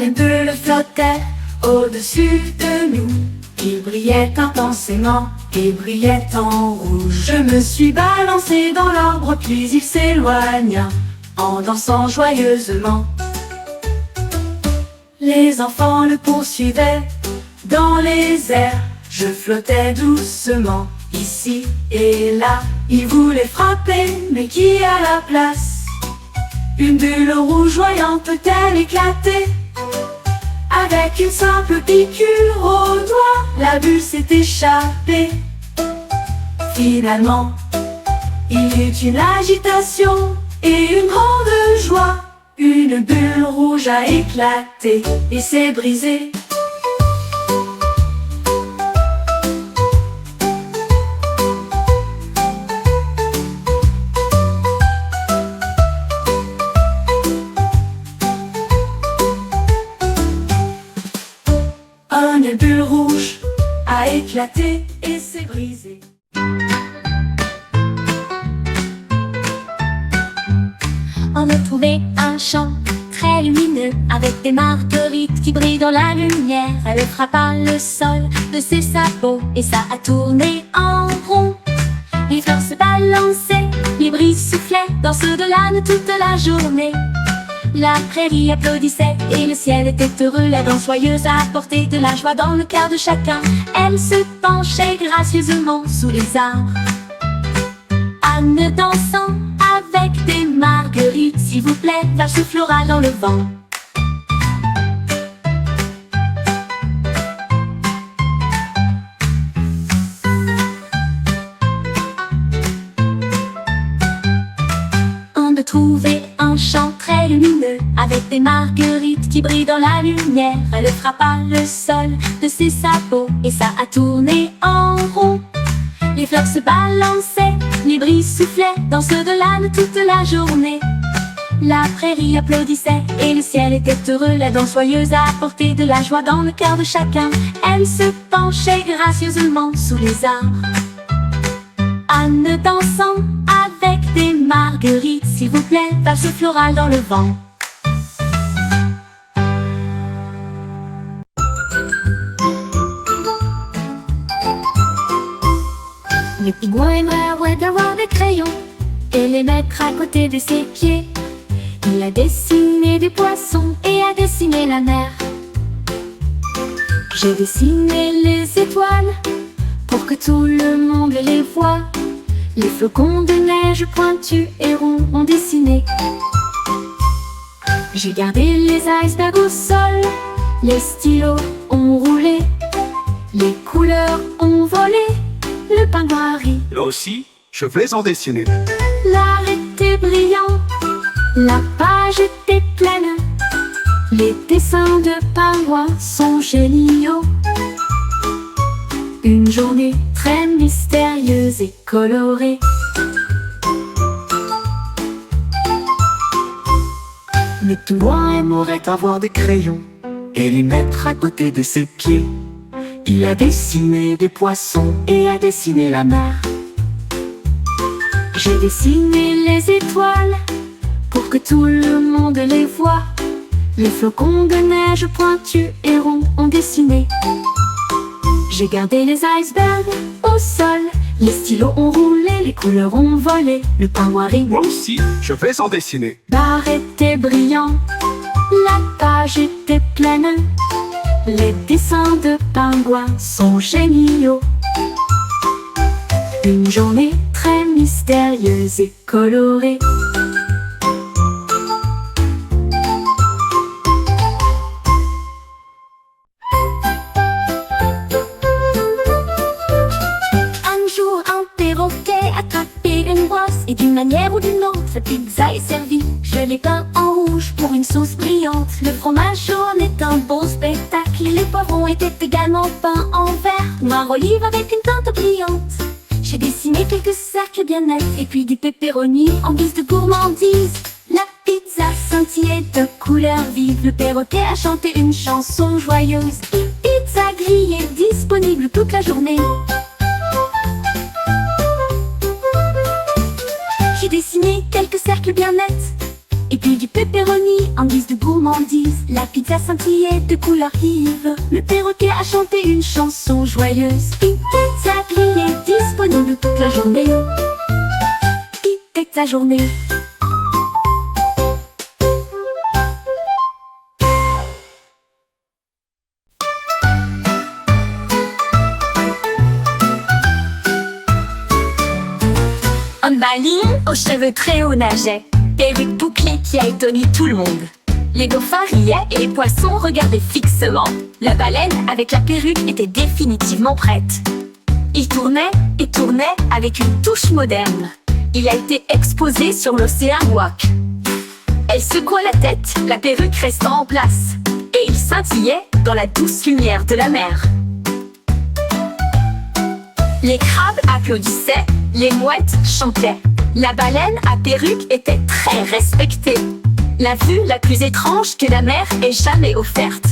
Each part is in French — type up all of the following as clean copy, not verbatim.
nez bleu flottait au-dessus de nous. Il brillait intensément et brillait en rouge. Je me suis balancé dans l'arbre, puis il s'éloigna en dansant joyeusement. Les enfants le poursuivaient dans les airs. Je flottais doucement ici et là. Ils voulaient frapper, mais qui à la place? Une bulle rougeoyante peut-elle éclater? Avec une simple piqûre au doigt, la bulle s'est échappée. Finalement, il y eut une agitation et une grande joie. Une bulle rouge a éclaté et s'est brisée. Une bulle rouge a éclaté et s'est brisée. On a trouvé un champ très lumineux avec des marguerites qui brillent dans la lumière. Elle frappa le sol de ses sabots et ça a tourné en rond. Les fleurs se balançaient, les brises soufflaient dans ceux de l'âne toute la journée. La prairie applaudissait et le ciel était heureux. La danse joyeuse a apporté de la joie dans le cœur de chacun. Elle se penchait gracieusement sous les arbres, Anne dansant avec des marguerites, s'il vous plaît, valse florale dans le vent. On a trouvé un champ très lumineux avec des marguerites qui brillent dans la lumière. Elle frappa le sol de ses sabots et ça a tourné en rond. Les fleurs se balançaient, les brises soufflaient dans ceux de l'âne toute la journée. La prairie applaudissait et le ciel était heureux. La danse joyeuse a apporté de la joie dans le cœur de chacun. Elle se penchait gracieusement sous les arbres, Anne dansant avec des marguerites, s'il vous plaît, valse florale dans le vent. Le pingouin aimerait d'avoir des crayons et les mettre à côté de ses pieds. Il a dessiné des poissons et a dessiné la mer. J'ai dessiné les étoiles pour que tout le monde les voie. Les flocons de neige pointus et ronds ont dessiné. J'ai gardé les icebergs au sol, les stylos ont roulé, les couleurs ont volé, le pingouin rit. Là aussi, je vais en dessiner. L'art était brillant, la page était pleine. Les dessins de pingouins sont géniaux. Une journée très mystérieuse et colorée. Le pingouin aimerait avoir des crayons et les mettre à côté de ses pieds. Il a dessiné des poissons et a dessiné la mer. J'ai dessiné les étoiles pour que tout le monde les voie. Les flocons de neige pointus et ronds ont dessiné. J'ai gardé les icebergs au sol, les stylos ont roulé, les couleurs ont volé, le pingouin rit. Moi aussi, je vais en dessiner. L'art était brillant, la page était pleine. Les dessins de pingouins sont géniaux. Une journée très mystérieuse et colorée. Et d'une manière ou d'une autre, cette pizza est servie. Je l'ai peint en rouge pour une sauce brillante. Le fromage jaune est un beau spectacle. Les poivrons étaient également peints en vert, noir olive avec une teinte brillante. J'ai dessiné quelques cercles bien nets et puis du pepperoni en guise de gourmandise. La pizza scintillait de couleurs vives. Le perroquet a chanté une chanson joyeuse. Une pizza grillée disponible toute la journée. J'ai dessiné quelques cercles bien nets et puis du pepperoni en guise de gourmandise. La pizza scintillait de couleur vive. Le perroquet a chanté une chanson joyeuse. Une pizza grillée disponible toute la journée. Pizza journée. Un baleine aux cheveux très hauts nageait, perruque bouclée qui a étonné tout le monde. Les dauphins riaient et les poissons regardaient fixement. La baleine avec la perruque était définitivement prête. Il tournait et tournait avec une touche moderne. Il a été exposé sur l'océan Wak. Elle secoua la tête, la perruque restant en place, et il scintillait dans la douce lumière de la mer. Les crabes applaudissaient, les mouettes chantaient. La baleine à perruque était très respectée. La vue la plus étrange que la mer ait jamais offerte.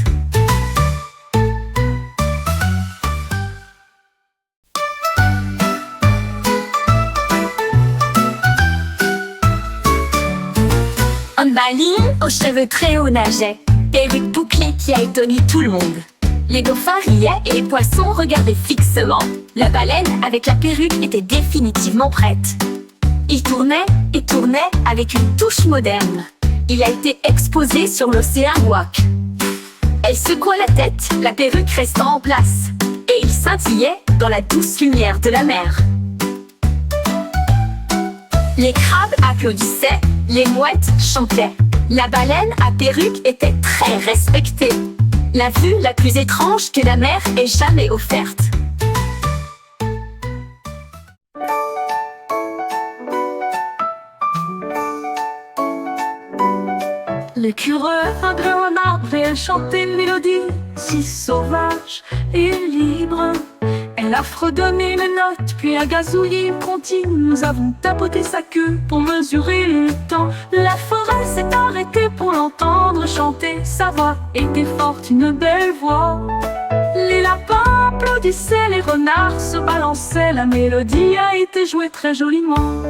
Un baleine aux cheveux très hauts nageait, perruque bouclée qui a étonné tout le monde. Les dauphins riaient et les poissons regardaient fixement. La baleine avec la perruque était définitivement prête. Il tournait et tournait avec une touche moderne. Il a été exposé sur l'océan Wak. Elle secoua la tête, la perruque restant en place, et il scintillait dans la douce lumière de la mer. Les crabes applaudissaient, les mouettes chantaient. La baleine à perruque était très respectée. La vue la plus étrange que la mer ait jamais offerte. L'écureuil a grimpé un arbre et elle chantait une mélodie si sauvage et libre. Elle a fredonné une note, puis a gazouillé une comptine. Nous avons tapoté sa queue pour mesurer le temps. La forêt s'est arrêtée pour l'entendre chanter. Sa voix était forte, une belle voix. Les lapins applaudissaient, les renards se balançaient. La mélodie a été jouée très joliment.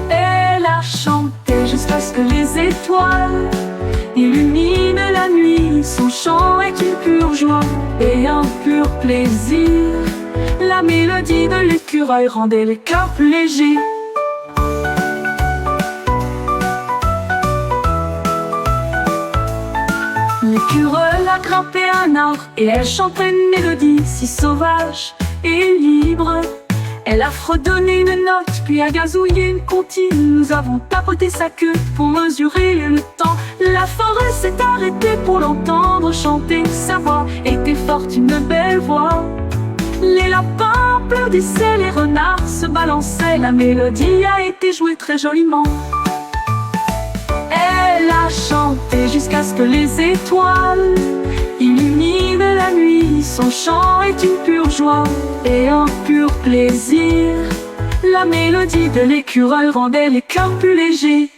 Elle a chanté jusqu'à ce que les étoiles illuminent la nuit. Son chant est une pure joie et un pur plaisir. La mélodie de l'écureuil rendait les cœurs plus légers. L'écureuil a grimpé un arbre et elle chantait une mélodie si sauvage et libre. Elle a fredonné une note, puis a gazouillé une comptine. Nous avons tapoté sa queue pour mesurer le temps. La forêt s'est arrêtée pour l'entendre chanter. Sa voix était forte, une belle voix. Les lapins applaudissaient, les renards se balançaient. La mélodie a été jouée très joliment. Elle a chanté jusqu'à ce que les étoiles illuminent la nuit. Son chant est une pure joie et un pur plaisir. La mélodie de l'écureuil rendait les cœurs plus légers.